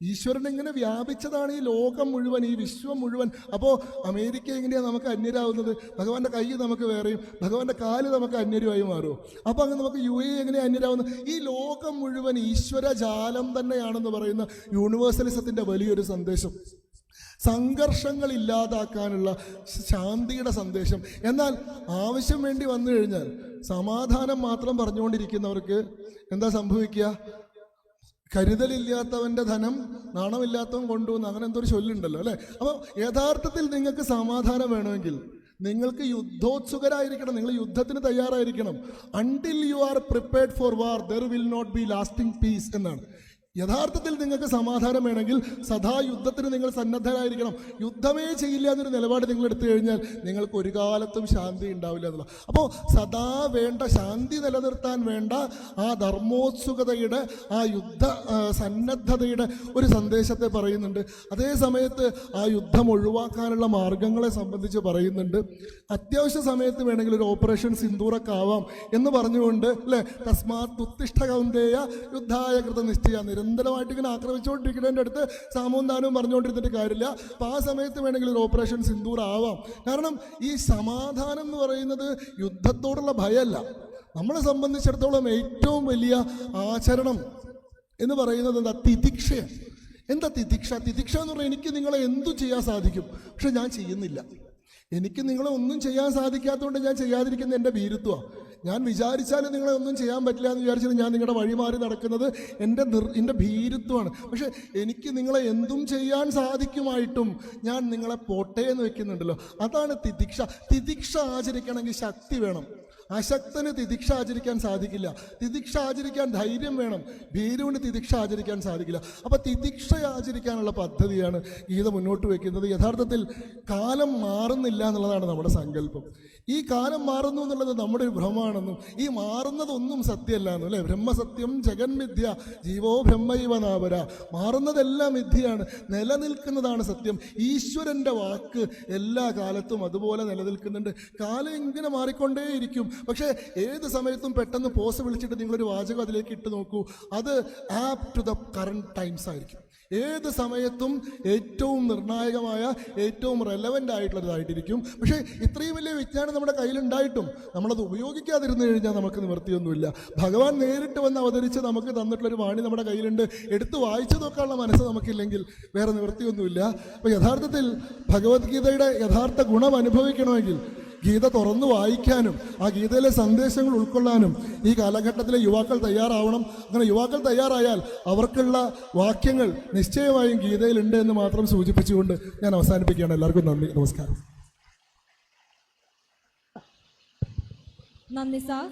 ഈശ്വരൻ എങ്ങനെ വ്യാപിച്ചതാണ് ഈ ലോകം മുഴുവൻ, ഈ വിശ്വം മുഴുവൻ. അപ്പോൾ അമേരിക്ക എങ്ങനെയാണ് നമുക്ക് അന്യരാകുന്നത്? ഭഗവാന്റെ കൈ നമുക്ക് വേറെയും ഭഗവാന്റെ കാല് നമുക്ക് അന്യരുമായി മാറുമോ? അപ്പോൾ അങ്ങനെ നമുക്ക് UAE എങ്ങനെയാണ് അന്യരാകുന്നത്? ഈ ലോകം മുഴുവൻ ഈശ്വരജാലം തന്നെയാണെന്ന് പറയുന്ന യൂണിവേഴ്സലിസത്തിന്റെ വലിയൊരു സന്ദേശം, സംഘർഷങ്ങൾ ഇല്ലാതാക്കാനുള്ള ശാന്തിയുടെ സന്ദേശം. എന്നാൽ ആവശ്യം വേണ്ടി വന്നു കഴിഞ്ഞാൽ സമാധാനം മാത്രം പറഞ്ഞുകൊണ്ടിരിക്കുന്നവർക്ക് എന്താ സംഭവിക്കുക? കരുതലില്ലാത്തവന്റെ ധനം നാണമില്ലാത്തവൻ കൊണ്ടുവന്ന്, അങ്ങനെ എന്തോ ഒരു ചൊല്ലുണ്ടല്ലോ, അല്ലേ? അപ്പോൾ യഥാർത്ഥത്തിൽ നിങ്ങൾക്ക് സമാധാനം വേണമെങ്കിൽ നിങ്ങൾക്ക് യുദ്ധോത്സുകരായിരിക്കണം, നിങ്ങൾ യുദ്ധത്തിന് തയ്യാറായിരിക്കണം. Until you are prepared for war there will not be lasting peace എന്നാണ്. യഥാർത്ഥത്തിൽ നിങ്ങൾക്ക് സമാധാനം വേണമെങ്കിൽ സദാ യുദ്ധത്തിന് നിങ്ങൾ സന്നദ്ധരായിരിക്കണം. യുദ്ധമേ ചെയ്യില്ല എന്നൊരു നിലപാട് നിങ്ങൾ എടുത്തു കഴിഞ്ഞാൽ നിങ്ങൾക്ക് ഒരു കാലത്തും ശാന്തി ഉണ്ടാവില്ല എന്നുള്ള. അപ്പോൾ സദാ വേണ്ട ശാന്തി നിലനിർത്താൻ വേണ്ട ആ ധർമ്മോത്സുകതയുടെ, ആ യുദ്ധ സന്നദ്ധതയുടെ ഒരു സന്ദേശത്തെ പറയുന്നുണ്ട്. അതേ സമയത്ത് ആ യുദ്ധം ഒഴിവാക്കാനുള്ള മാർഗങ്ങളെ സംബന്ധിച്ച് പറയുന്നുണ്ട്. അത്യാവശ്യ സമയത്ത് വേണമെങ്കിൽ ഒരു ഓപ്പറേഷൻ സിന്ദൂറൊക്കെ ആവാം എന്ന് പറഞ്ഞുകൊണ്ട്, അല്ലേ? തസ്മാത് ഉത്തിഷ്ഠ കൗന്ദേയ യുദ്ധായ കൃത നിശ്ചയ. നിരന്തരമായിട്ട് ഇങ്ങനെ ആക്രമിച്ചുകൊണ്ടിരിക്കുന്നതിൻ്റെ അടുത്ത് സാമവും ദാനവും പറഞ്ഞുകൊണ്ടിരുന്നിട്ട് കാര്യമില്ല. അപ്പം ആ സമയത്ത് വേണമെങ്കിൽ ഒരു ഓപ്പറേഷൻ സിന്ദൂർ ആവാം. കാരണം ഈ സമാധാനം എന്ന് പറയുന്നത് യുദ്ധത്തോടുള്ള ഭയമല്ല. നമ്മളെ സംബന്ധിച്ചിടത്തോളം ഏറ്റവും വലിയ ആചരണം എന്ന് പറയുന്നത് എന്താ? തിതിക്ഷയാണ്. എന്താ തിതിക്ഷ? തിതിക്ഷ എന്ന് പറഞ്ഞാൽ എനിക്ക് നിങ്ങളെ എന്തും ചെയ്യാൻ സാധിക്കും, പക്ഷെ ഞാൻ ചെയ്യുന്നില്ല. എനിക്ക് നിങ്ങളെ ഒന്നും ചെയ്യാൻ സാധിക്കാത്തതുകൊണ്ട് ഞാൻ ചെയ്യാതിരിക്കുന്ന എൻ്റെ ഭീരുത്വമാണ്. ഞാൻ വിചാരിച്ചാലും നിങ്ങളെ ഒന്നും ചെയ്യാൻ പറ്റില്ല എന്ന് വിചാരിച്ചാൽ ഞാൻ നിങ്ങളുടെ വഴി മാറി നടക്കുന്നത് എൻ്റെ ഭീരുത്വമാണ്. പക്ഷെ എനിക്ക് നിങ്ങളെ എന്തും ചെയ്യാൻ സാധിക്കുമായിട്ടും ഞാൻ നിങ്ങളെ പോട്ടെ എന്ന് വെക്കുന്നുണ്ടല്ലോ, അതാണ് തിതിക്ഷ. തിതിക്ഷ ആചരിക്കണമെങ്കിൽ ശക്തി വേണം. അശക്തന് തിതിക്ഷ ആചരിക്കാൻ സാധിക്കില്ല. തിതിക്ഷ ആചരിക്കാൻ ധൈര്യം വേണം. ഭീരുവിന് തിതിക്ഷ ആചരിക്കാൻ സാധിക്കില്ല. അപ്പോൾ തിതിക്ഷ ആചരിക്കാനുള്ള പദ്ധതിയാണ് ഗീത മുന്നോട്ട് വയ്ക്കുന്നത്. യഥാർത്ഥത്തിൽ കാലം മാറുന്നില്ല എന്നുള്ളതാണ് നമ്മുടെ സങ്കല്പം. ഈ കാലം മാറുന്നു എന്നുള്ളത് നമ്മുടെ ഒരു ഭ്രമമാണെന്നും ഈ മാറുന്നതൊന്നും സത്യമല്ല എന്നും, അല്ലേ? ബ്രഹ്മസത്യം ജഗന്മിഥ്യ ജീവോ ബ്രഹ്മൈവ നാപര. മാറുന്നതെല്ലാം മിഥ്യയാണ്, നിലനിൽക്കുന്നതാണ് സത്യം. ഈശ്വരൻ്റെ വാക്ക് എല്ലാ കാലത്തും അതുപോലെ നിലനിൽക്കുന്നുണ്ട്. കാലം ഇങ്ങനെ മാറിക്കൊണ്ടേയിരിക്കും. പക്ഷേ ഏത് സമയത്തും പെട്ടെന്ന് പോസ് വിളിച്ചിട്ട് നിങ്ങളൊരു വാചകം അതിലേക്ക് ഇട്ട് നോക്കൂ, അത് apt to the current times ആയിരിക്കും. ഏത് സമയത്തും ഏറ്റവും നിർണായകമായ, ഏറ്റവും റെലവൻ്റ് ആയിട്ടുള്ളതായിട്ടിരിക്കും. പക്ഷേ ഇത്രയും വലിയ വിജ്ഞാനം നമ്മുടെ കയ്യിലുണ്ടായിട്ടും നമ്മളത് ഉപയോഗിക്കാതിരുന്നു കഴിഞ്ഞാൽ നമുക്ക് നിവൃത്തിയൊന്നുമില്ല. ഭഗവാൻ നേരിട്ട് വന്ന് അവതരിച്ച് നമുക്ക് തന്നിട്ടുള്ളൊരു വാണി നമ്മുടെ കയ്യിലുണ്ട്. എടുത്ത് വായിച്ചു നോക്കാനുള്ള മനസ്സ് നമുക്കില്ലെങ്കിൽ വേറെ നിവൃത്തിയൊന്നുമില്ല. അപ്പോൾ യഥാർത്ഥത്തിൽ ഭഗവത്ഗീതയുടെ യഥാർത്ഥ ഗുണം അനുഭവിക്കണമെങ്കിൽ ഗീത തുറന്നു വായിക്കാനും ആ ഗീതയിലെ സന്ദേശങ്ങൾ ഉൾക്കൊള്ളാനും ഈ കാലഘട്ടത്തിലെ യുവാക്കൾ തയ്യാറാവണം. അങ്ങനെ യുവാക്കൾ തയ്യാറായാൽ അവർക്കുള്ള വാക്യങ്ങൾ നിശ്ചയമായും ഗീതയിലുണ്ട് എന്ന് മാത്രം സൂചിപ്പിച്ചുകൊണ്ട് ഞാൻ അവസാനിപ്പിക്കുകയാണ്. എല്ലാവർക്കും നന്ദി, നമസ്കാരം. നന്ദി സാർ.